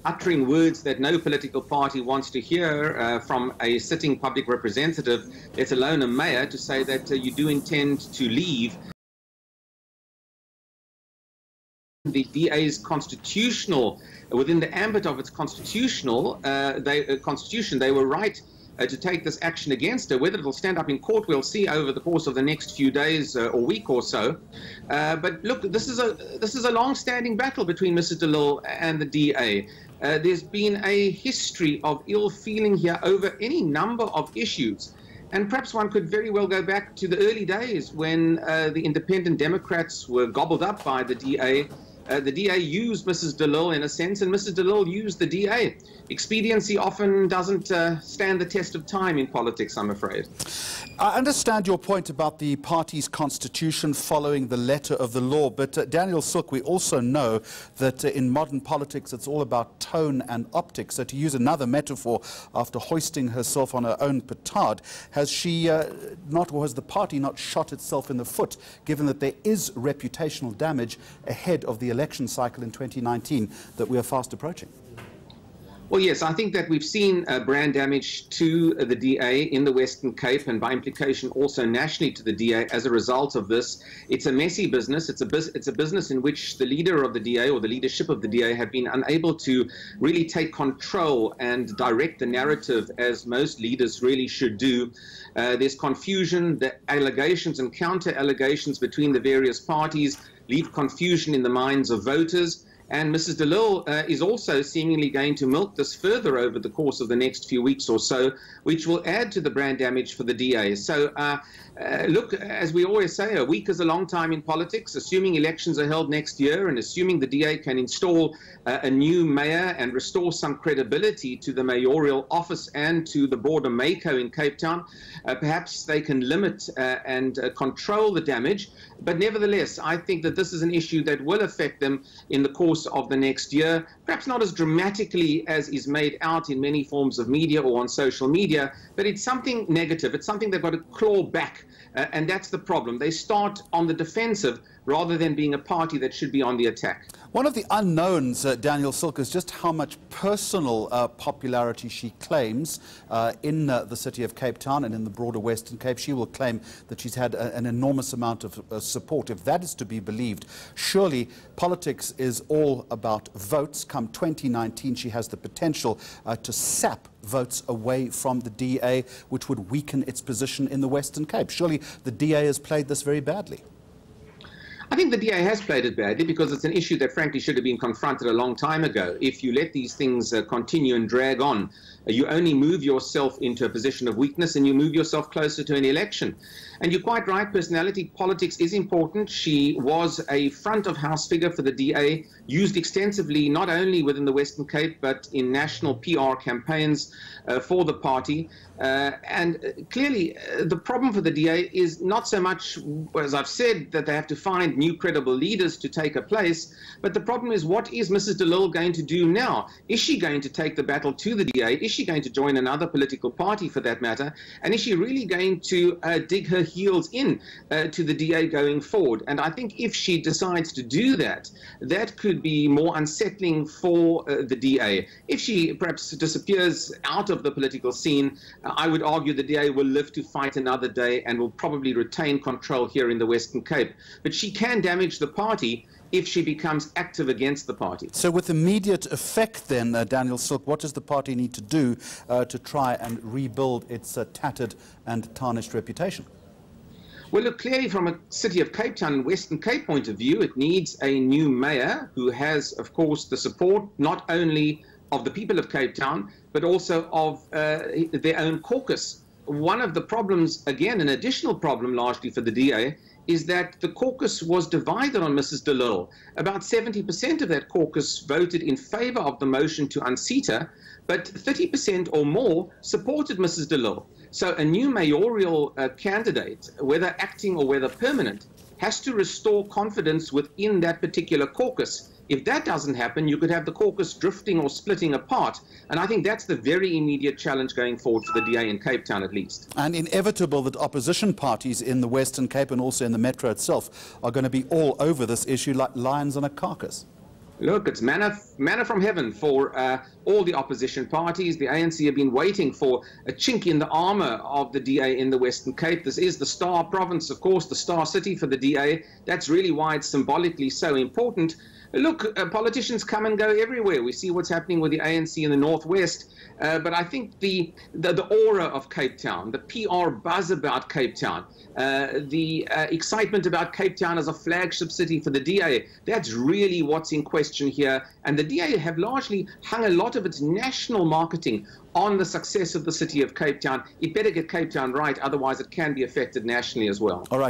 uttering words that no political party wants to hear from a sitting public representative, let alone a mayor, to say that you do intend to leave. The DA's constitutional, within the ambit of its constitution, they were right to take this action against her. Whether it'll stand up in court, we'll see over the course of the next few days or week or so. But look, this is a long-standing battle between Mrs. de Lille and the DA. There's been a history of ill feeling here over any number of issues. And perhaps one could very well go back to the early days when the independent Democrats were gobbled up by the DA. The DA used Mrs. de Lille in a sense, and Mrs. de Lille used the DA. Expediency often doesn't stand the test of time in politics, I'm afraid. I understand your point about the party's constitution following the letter of the law, but Daniel Silke, we also know that in modern politics it's all about tone and optics. So to use another metaphor, after hoisting herself on her own petard, has she not, or has the party not shot itself in the foot, given that there is reputational damage ahead of the election cycle in 2019 that we are fast approaching? Well, yes, I think that we've seen brand damage to the DA in the Western Cape, and by implication also nationally to the DA as a result of this. It's a messy business. It's a business in which the leader of the DA or the leadership of the DA have been unable to really take control and direct the narrative as most leaders really should do. There's confusion. The allegations and counter-allegations between the various parties leave confusion in the minds of voters. And Mrs. de Lille is also seemingly going to milk this further over the course of the next few weeks or so, which will add to the brand damage for the DA. So, look, as we always say, a week is a long time in politics. Assuming elections are held next year and assuming the DA can install a new mayor and restore some credibility to the mayoral office and to the broader Mayco in Cape Town, perhaps they can limit and control the damage. But nevertheless, I think that this is an issue that will affect them in the course of the next year, perhaps not as dramatically as is made out in many forms of media or on social media, but it's something negative. It's something they've got to claw back, and that's the problem. They start on the defensive rather than being a party that should be on the attack. One of the unknowns, Daniel Silke, is just how much personal popularity she claims in the city of Cape Town and in the broader Western Cape. She will claim that she's had an enormous amount of support. If that is to be believed, surely politics is all about votes. Come 2019, she has the potential to sap votes away from the DA, which would weaken its position in the Western Cape. Surely the DA has played this very badly. I think the DA has played it badly because it's an issue that frankly should have been confronted a long time ago. If you let these things continue and drag on, you only move yourself into a position of weakness and you move yourself closer to an election. And you're quite right, personality politics is important. She was a front of house figure for the DA, used extensively not only within the Western Cape but in national PR campaigns for the party. And clearly the problem for the DA is not so much, as I've said, that they have to find new credible leaders to take her place, but the problem is, what is Mrs. de Lille going to do now? Is she going to take the battle to the DA? Is she going to join another political party for that matter? And is she really going to dig her heels in to the DA going forward? And I think if she decides to do that, that could be more unsettling for the DA. If she perhaps disappears out of the political scene, I would argue the DA will live to fight another day and will probably retain control here in the Western Cape. But she can damage the party if she becomes active against the party. So with immediate effect then, Daniel Silke, what does the party need to do to try and rebuild its tattered and tarnished reputation? Well, look, clearly from a city of Cape Town and Western Cape point of view, it needs a new mayor who has, of course, the support not only of the people of Cape Town, but also of their own caucus. One of the problems, again, an additional problem largely for the DA, is that the caucus was divided on Mrs. de Lille. About 70% of that caucus voted in favor of the motion to unseat her, but 30% or more supported Mrs. de Lille. So a new mayoral candidate, whether acting or whether permanent, has to restore confidence within that particular caucus. If that doesn't happen, you could have the caucus drifting or splitting apart. And I think that's the very immediate challenge going forward for the DA in Cape Town, at least. And inevitable that opposition parties in the Western Cape and also in the Metro itself are going to be all over this issue like lions on a carcass. Look, it's manna from heaven for all the opposition parties. The ANC have been waiting for a chink in the armor of the DA in the Western Cape. This is the star province, of course, the star city for the DA. That's really why it's symbolically so important. Look, politicians come and go everywhere. We see what's happening with the ANC in the Northwest. But I think the aura of Cape Town, the PR buzz about Cape Town, the excitement about Cape Town as a flagship city for the DA, that's really what's in question here. And the DA have largely hung a lot of its national marketing on the success of the city of Cape Town. It better get Cape Town right, otherwise it can be affected nationally as well. All right.